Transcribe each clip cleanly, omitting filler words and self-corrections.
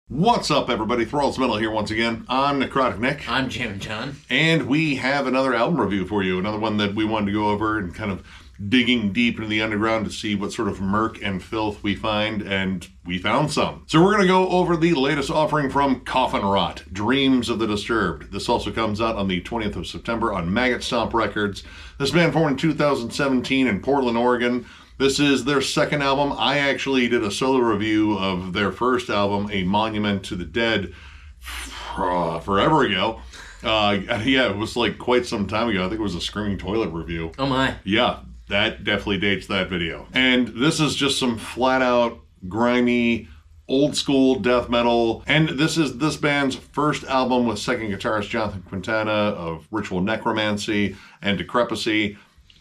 What's up, everybody? Thralls Metal here once again. I'm Necrotic Nick. I'm Jammin John. And we have another album review for you. Another one that we wanted to go over and kind of digging deep into the underground to see what sort of murk and filth we find, and we found some. So we're going to go over the latest offering from Coffin Rot, Dreams of the Disturbed. This also comes out on the 20th of September on Maggot Stomp Records. This band formed in 2017 in Portland, Oregon. This is their second album. I actually did a solo review of their first album, A Monument to the Dead, forever ago. Yeah, it was like quite some time ago. I think it was a Screaming Toilet review. Oh my. Yeah, that definitely dates that video. And this is just some flat out, grimy, old school death metal. And this is this band's first album with second guitarist Jonathan Quintana of Ritual Necromancy and Decrepacy.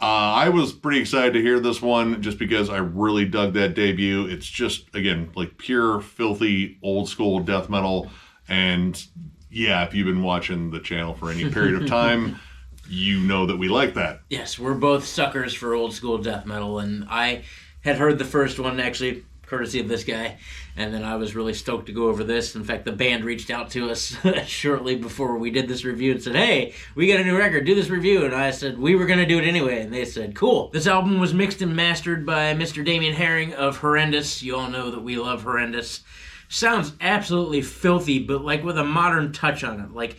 I was pretty excited to hear this one just because I really dug that debut. It's just, again, like pure, filthy, old school death metal. And yeah, if you've been watching the channel for any period of time, you know that we like that. Yes, we're both suckers for old school death metal, and I had heard the first one, actually, courtesy of this guy, and then I was really stoked to go over this. In fact, the band reached out to us shortly before we did this review and said, hey, we got a new record, do this review. And I said, we were going to do it anyway. And they said, cool. This album was mixed and mastered by Mr. Damien Herring of Horrendous. You all know that we love Horrendous. Sounds absolutely filthy, but like with a modern touch on it. Like,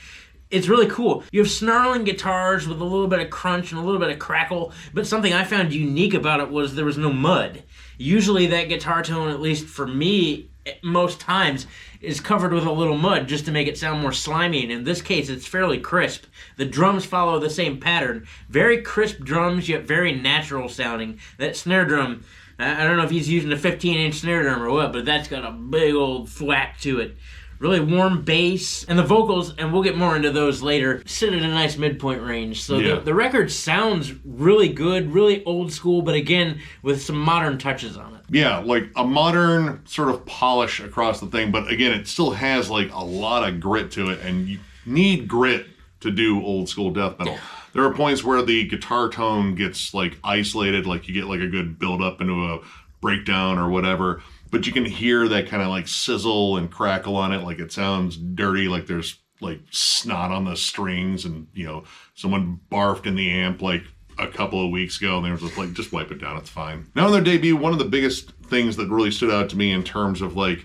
it's really cool. You have snarling guitars with a little bit of crunch and a little bit of crackle, but something I found unique about it was there was no mud. Usually that guitar tone, at least for me, most times, is covered with a little mud just to make it sound more slimy, and in this case it's fairly crisp. The drums follow the same pattern. Very crisp drums, yet very natural sounding. That snare drum, I don't know if he's using a 15-inch snare drum or what, but that's got a big old thwack to it. Really warm bass, and the vocals, and we'll get more into those later, sit at a nice midpoint range. So yeah. The record sounds really good, really old school, but again, with some modern touches on it. Yeah, like a modern sort of polish across the thing, but again, it still has like a lot of grit to it, and you need grit to do old school death metal. Yeah. There are points where the guitar tone gets like isolated, like you get like a good build up into a breakdown or whatever, but you can hear that kind of like sizzle and crackle on it, like it sounds dirty, like there's like snot on the strings, and you know, someone barfed in the amp like a couple of weeks ago, and they were just like, just wipe it down, it's fine. Now in their debut, one of the biggest things that really stood out to me in terms of like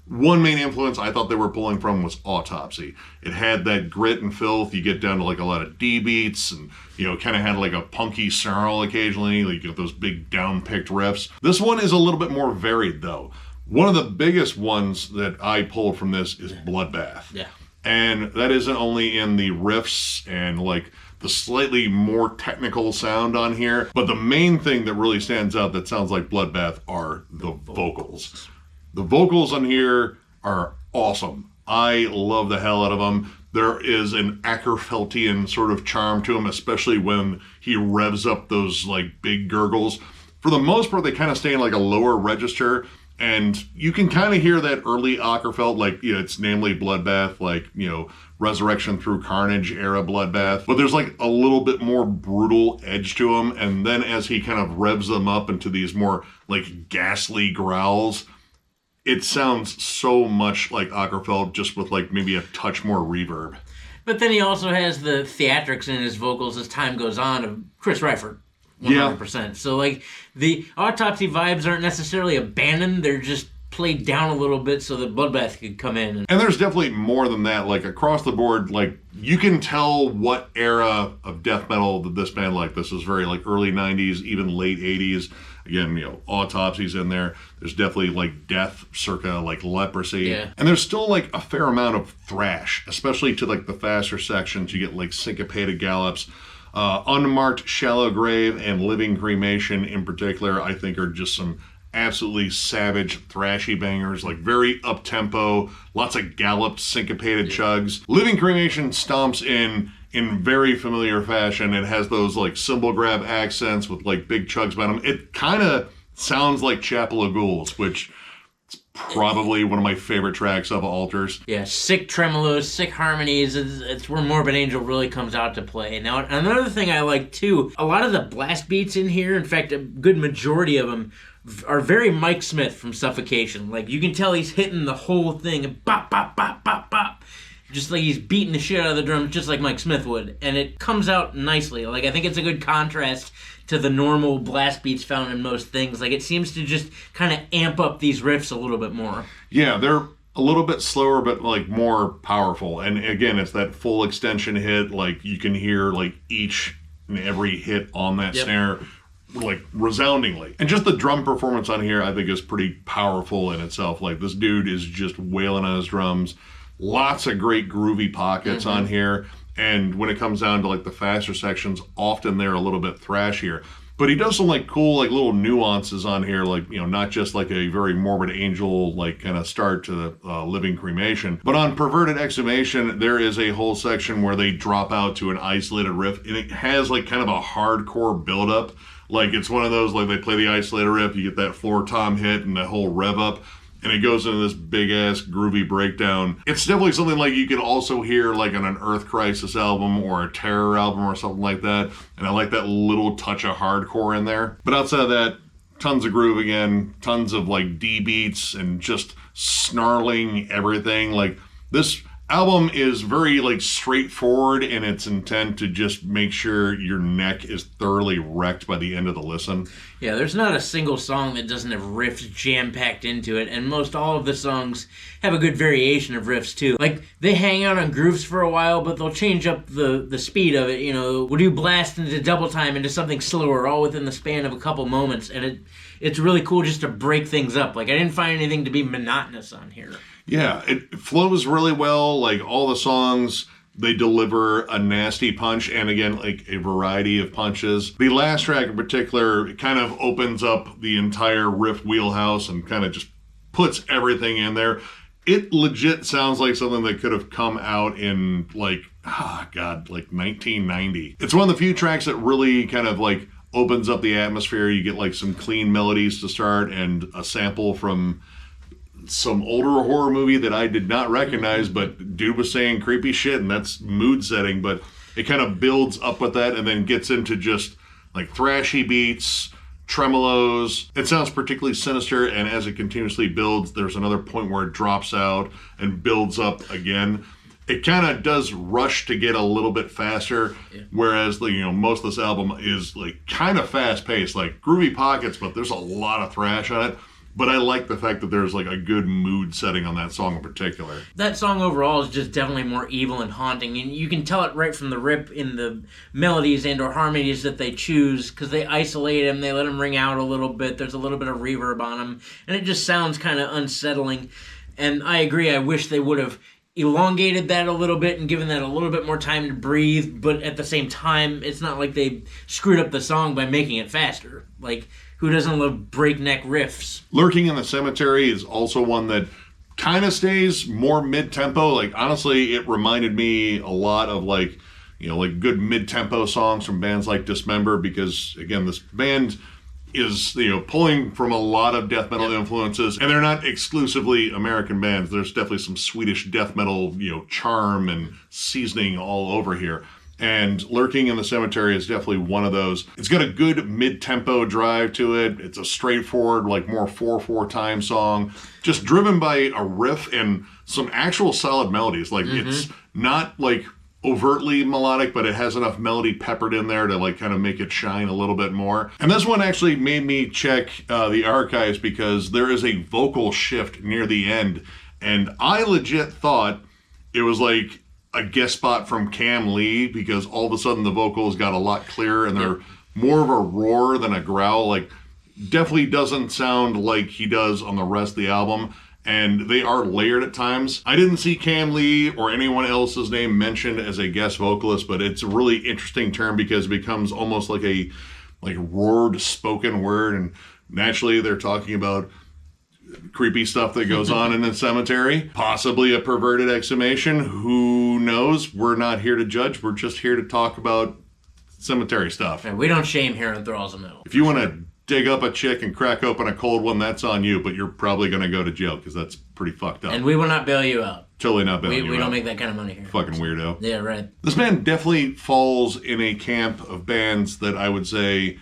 one main influence I thought they were pulling from was Autopsy. It had that grit and filth. You get down to like a lot of D beats, and you know, kind of had like a punky snarl occasionally. Like you get those big down-picked riffs. This one is a little bit more varied though. One of the biggest ones that I pulled from this is Bloodbath. Yeah. And that isn't only in the riffs and like the slightly more technical sound on here, but the main thing that really stands out that sounds like Bloodbath are the vocals. The vocals on here are awesome. I love the hell out of them. There is an Ackerfeltian sort of charm to him, especially when he revs up those like big gurgles. For the most part, they kind of stay in like a lower register, and you can kind of hear that early Ackerfeld, like, you know, it's namely Bloodbath, like, you know, Resurrection Through Carnage era Bloodbath. But there's like a little bit more brutal edge to him, and then as he kind of revs them up into these more like ghastly growls, it sounds so much like Ackerfeld, just with like maybe a touch more reverb. But then he also has the theatrics in his vocals as time goes on of Chris Reifert. 100%. Yeah. So like the Autopsy vibes aren't necessarily abandoned, they're just played down a little bit so that Bloodbath could come in. And there's definitely more than that. Like across the board, like you can tell what era of death metal that this band liked. This was very like early 90s, even late 80s. Again, you know, Autopsy's in there. There's definitely like death circa like Leprosy. Yeah. And there's still like a fair amount of thrash, especially to like the faster sections. You get like syncopated gallops. Unmarked Shallow Grave and Living Cremation in particular, I think are just some absolutely savage, thrashy bangers, like very up-tempo, lots of galloped, syncopated chugs. Living Cremation stomps in very familiar fashion. It has those like cymbal grab accents with like big chugs behind them. It kind of sounds like Chapel of Ghouls, which is probably one of my favorite tracks of Altars. Yeah, sick tremolos, sick harmonies. It's where Morbid Angel really comes out to play. Now, another thing I like too, a lot of the blast beats in here, in fact, a good majority of them, are very Mike Smith from Suffocation. Like, you can tell he's hitting the whole thing and bop, bop, bop, bop, bop. Just like he's beating the shit out of the drums just like Mike Smith would. And it comes out nicely. Like, I think it's a good contrast to the normal blast beats found in most things. Like, it seems to just kind of amp up these riffs a little bit more. Yeah, they're a little bit slower, but like more powerful. And again, it's that full extension hit. Like, you can hear like each and every hit on that snare like resoundingly. And just the drum performance on here, I think, is pretty powerful in itself. Like, this dude is just wailing on his drums. Lots of great groovy pockets on here. And when it comes down to like the faster sections, often they're a little bit thrashier. But he does some like cool like little nuances on here, like, you know, not just like a very Morbid Angel like kind of start to the Living Cremation, but on Perverted Exhumation there is a whole section where they drop out to an isolated riff, and it has like kind of a hardcore buildup. Like, it's one of those, like, they play the isolated riff, you get that floor tom hit and the whole rev up, and it goes into this big-ass groovy breakdown. It's definitely something like you can also hear like on an Earth Crisis album or a Terror album or something like that, and I like that little touch of hardcore in there. But outside of that, tons of groove again, tons of like D beats and just snarling everything. Like, this album is very like straightforward in its intent to just make sure your neck is thoroughly wrecked by the end of the listen. Yeah, there's not a single song that doesn't have riffs jam-packed into it, and most all of the songs have a good variation of riffs too. Like, they hang out on grooves for a while, but they'll change up the speed of it. You know, we'll do blast into double time into something slower, all within the span of a couple moments, and it's really cool just to break things up. Like, I didn't find anything to be monotonous on here. Yeah, it flows really well. Like, all the songs, they deliver a nasty punch, and again, like a variety of punches. The last track in particular, it kind of opens up the entire riff wheelhouse and kind of just puts everything in there. It legit sounds like something that could have come out in like, like 1990. It's one of the few tracks that really kind of like opens up the atmosphere. You get like some clean melodies to start and a sample from some older horror movie that I did not recognize, but dude was saying creepy shit, and that's mood setting. But it kind of builds up with that and then gets into just like thrashy beats, tremolos. It sounds particularly sinister, and as it continuously builds, there's another point where it drops out and builds up again. It kind of does rush to get a little bit faster, whereas most of this album is like kind of fast paced, like groovy pockets, but there's a lot of thrash on it. But I like the fact that there's like a good mood setting on that song in particular. That song overall is just definitely more evil and haunting, and you can tell it right from the rip in the melodies and or harmonies that they choose, because they isolate them, they let them ring out a little bit, there's a little bit of reverb on them, and it just sounds kind of unsettling. And I agree, I wish they would have elongated that a little bit and given that a little bit more time to breathe, but at the same time, it's not like they screwed up the song by making it faster. Like, who doesn't love breakneck riffs? Lurking in the Cemetery is also one that kind of stays more mid-tempo. Like, honestly, it reminded me a lot of like good mid-tempo songs from bands like Dismember, because again, this band is pulling from a lot of death metal influences, and they're not exclusively American bands. There's definitely some Swedish death metal charm and seasoning all over here. And Lurking in the Cemetery is definitely one of those. It's got a good mid-tempo drive to it. It's a straightforward, like more 4/4 time song, just driven by a riff and some actual solid melodies. Like it's not like overtly melodic, but it has enough melody peppered in there to like kind of make it shine a little bit more. And this one actually made me check the archives, because there is a vocal shift near the end, and I legit thought it was like a guest spot from Cam Lee, because all of a sudden the vocals got a lot clearer and they're more of a roar than a growl. Like, definitely doesn't sound like he does on the rest of the album, and they are layered at times. I didn't see Cam Lee or anyone else's name mentioned as a guest vocalist, but it's a really interesting term because it becomes almost like a roared spoken word, and naturally they're talking about creepy stuff that goes on in the cemetery, possibly a perverted exhumation. Who knows? We're not here to judge. We're just here to talk about cemetery stuff. And we don't shame here in Thralls of Metal. If you want to dig up a chick and crack open a cold one, that's on you, but you're probably going to go to jail, because that's pretty fucked up. And we will not bail you out. Totally not bailing you out. We don't make that kind of money here. Fucking weirdo. Yeah, right. This band definitely falls in a camp of bands that I would say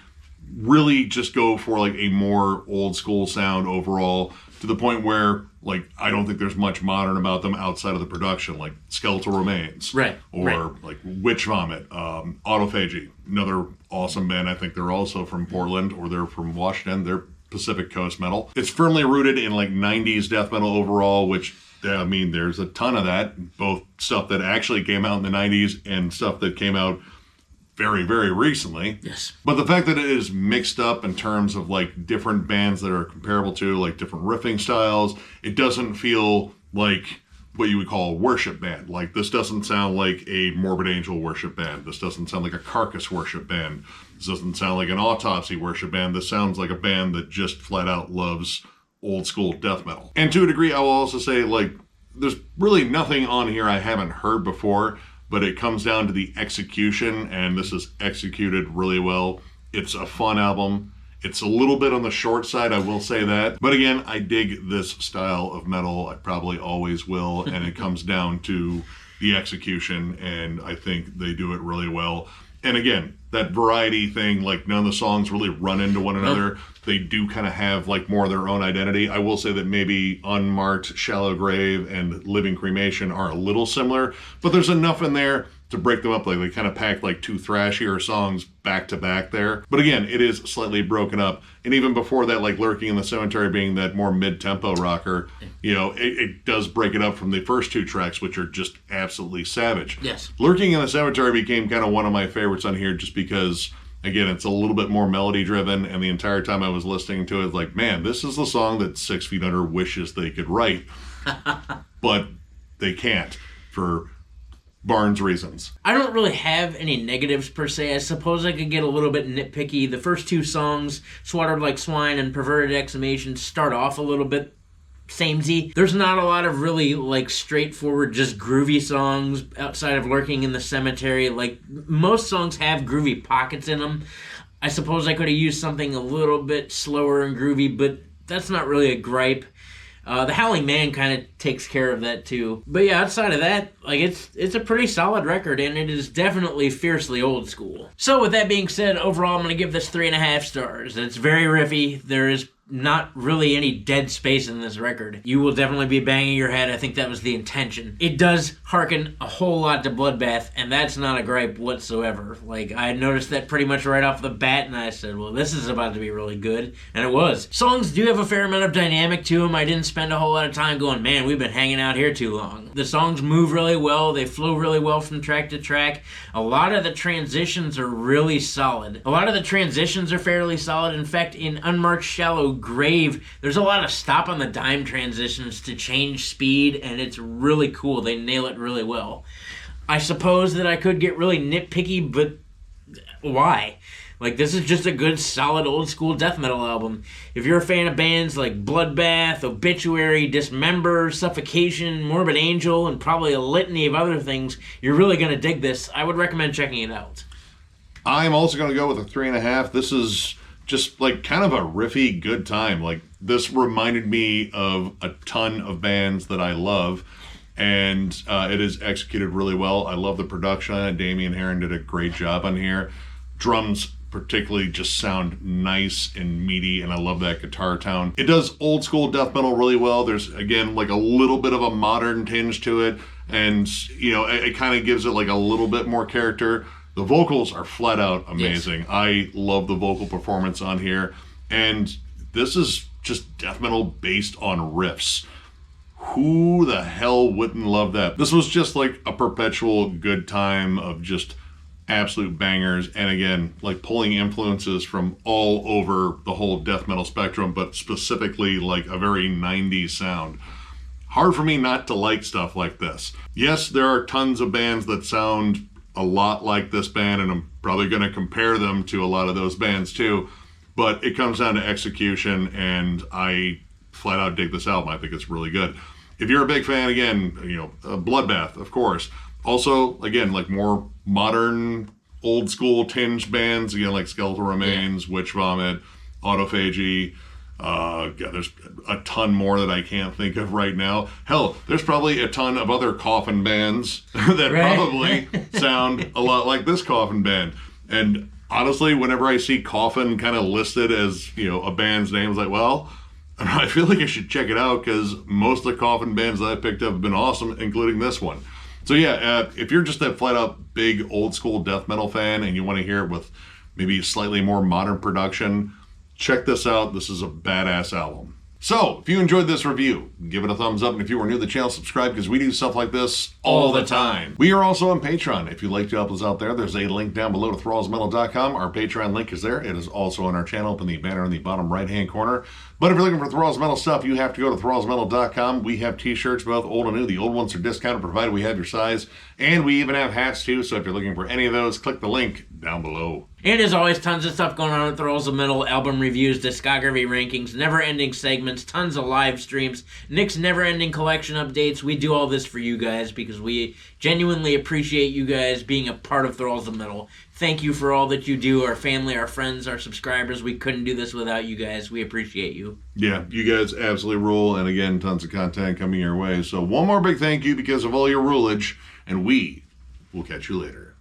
really just go for like a more old school sound overall, to the point where like I don't think there's much modern about them outside of the production, like Skeletal Remains, right, or like Witch Vomit, Autophagy, another awesome band. I think they're also from Portland, or they're from Washington. They're Pacific Coast metal. It's firmly rooted in like 90s death metal overall, which I mean, there's a ton of that, both stuff that actually came out in the 90s and stuff that came out very, very recently. Yes. But the fact that it is mixed up in terms of like different bands that are comparable to, like different riffing styles, it doesn't feel like what you would call a worship band. Like, this doesn't sound like a Morbid Angel worship band. This doesn't sound like a Carcass worship band. This doesn't sound like an Autopsy worship band. This sounds like a band that just flat out loves old school death metal. And to a degree, I will also say, like, there's really nothing on here I haven't heard before, but it comes down to the execution, and this is executed really well. It's a fun album. It's a little bit on the short side, I will say that. But again, I dig this style of metal. I probably always will, and it comes down to the execution, and I think they do it really well. And again, that variety thing, like none of the songs really run into one another. They do kind of have like more of their own identity. I will say that maybe Unmarked, Shallow Grave, and Living Cremation are a little similar, but there's enough in there to break them up. Like, they kind of pack like two thrashier songs back to back there. But again, it is slightly broken up. And even before that, like Lurking in the Cemetery being that more mid-tempo rocker, you know, it does break it up from the first two tracks, which are just absolutely savage. Yes. Lurking in the Cemetery became kind of one of my favorites on here, just because, again, it's a little bit more melody driven, and the entire time I was listening to it, like, man, this is the song that 6 Feet Under wishes they could write, but they can't for Barnes reasons. I don't really have any negatives per se. I suppose I could get a little bit nitpicky. The first two songs, Slaughtered Like Swine and Perverted Exhumation, start off a little bit samey. There's not a lot of really like straightforward, just groovy songs outside of Lurking in the Cemetery. Like, most songs have groovy pockets in them. I suppose I could have used something a little bit slower and groovy, but that's not really a gripe. The Howling Man kind of takes care of that too. But yeah, outside of that, like, it's a pretty solid record, and it is definitely fiercely old school. So with that being said, overall I'm going to give this 3.5 stars. It's very riffy. There is not really any dead space in this record. You will definitely be banging your head. I think that was the intention. It does harken a whole lot to Bloodbath, and that's not a gripe whatsoever. Like, I noticed that pretty much right off the bat, and I said, well, this is about to be really good, and it was. Songs do have a fair amount of dynamic to them. I didn't spend a whole lot of time going, man, we've been hanging out here too long. The songs move really well. They flow really well from track to track. A lot of the transitions are really solid. A lot of the transitions are fairly solid. In fact, in Unmarked Shallow Grave, there's a lot of stop on the dime transitions to change speed, and it's really cool. They nail it really well. I suppose that I could get really nitpicky, but why? Like, this is just a good, solid, old-school death metal album. If you're a fan of bands like Bloodbath, Obituary, Dismember, Suffocation, Morbid Angel, and probably a litany of other things, you're really going to dig this. I would recommend checking it out. I'm also going to go with a 3.5. This is just like kind of a riffy good time. Like, this reminded me of a ton of bands that I love, and it is executed really well. I love the production on it. Damian Herron did a great job on here. Drums particularly just sound nice and meaty, and I love that guitar tone. It does old school death metal really well. There's, again, like a little bit of a modern tinge to it, and, you know, it kind of gives it like a little bit more character. The vocals are flat out amazing. Yes. I love the vocal performance on here, and this is just death metal based on riffs. Who the hell wouldn't love that? This was just like a perpetual good time of just absolute bangers, and again, like pulling influences from all over the whole death metal spectrum, but specifically like a very 90s sound. Hard for me not to like stuff like this. Yes, there are tons of bands that sound a lot like this band, and I'm probably going to compare them to a lot of those bands too, but it comes down to execution, and I flat out dig this album. I think it's really good. If you're a big fan, again, you know, Bloodbath, of course. Also, again, like more modern, old school tinge bands, again, like Skeletal Remains, Witch Vomit, Autophagy. God, there's a ton more that I can't think of right now. Hell, there's probably a ton of other Coffin bands that probably sound a lot like this Coffin band. And honestly, whenever I see Coffin kind of listed as, you know, a band's name, it's like, well, I feel like I should check it out because most of the Coffin bands that I picked up have been awesome, including this one. So yeah, if you're just a flat out big old school death metal fan and you want to hear it with maybe slightly more modern production, check this out. This is a badass album. So, if you enjoyed this review, give it a thumbs up, and if you are new to the channel, subscribe, because we do stuff like this all the time. We are also on Patreon. If you'd like to help us out there, there's a link down below to thrallsmetal.com. Our Patreon link is there. It is also on our channel up in the banner in the bottom right-hand corner. But if you're looking for Thralls Metal stuff, you have to go to thrallsmetal.com. We have t-shirts, both old and new. The old ones are discounted, provided we have your size. And we even have hats, too, so if you're looking for any of those, click the link down below. And as always, tons of stuff going on at Thralls of Metal, album reviews, discography rankings, never-ending segments, tons of live streams, Nick's never-ending collection updates. We do all this for you guys because we genuinely appreciate you guys being a part of Thralls of Metal. Thank you for all that you do, our family, our friends, our subscribers. We couldn't do this without you guys. We appreciate you. Yeah, you guys absolutely rule, and again, tons of content coming your way. So one more big thank you because of all your rulage, and we will catch you later.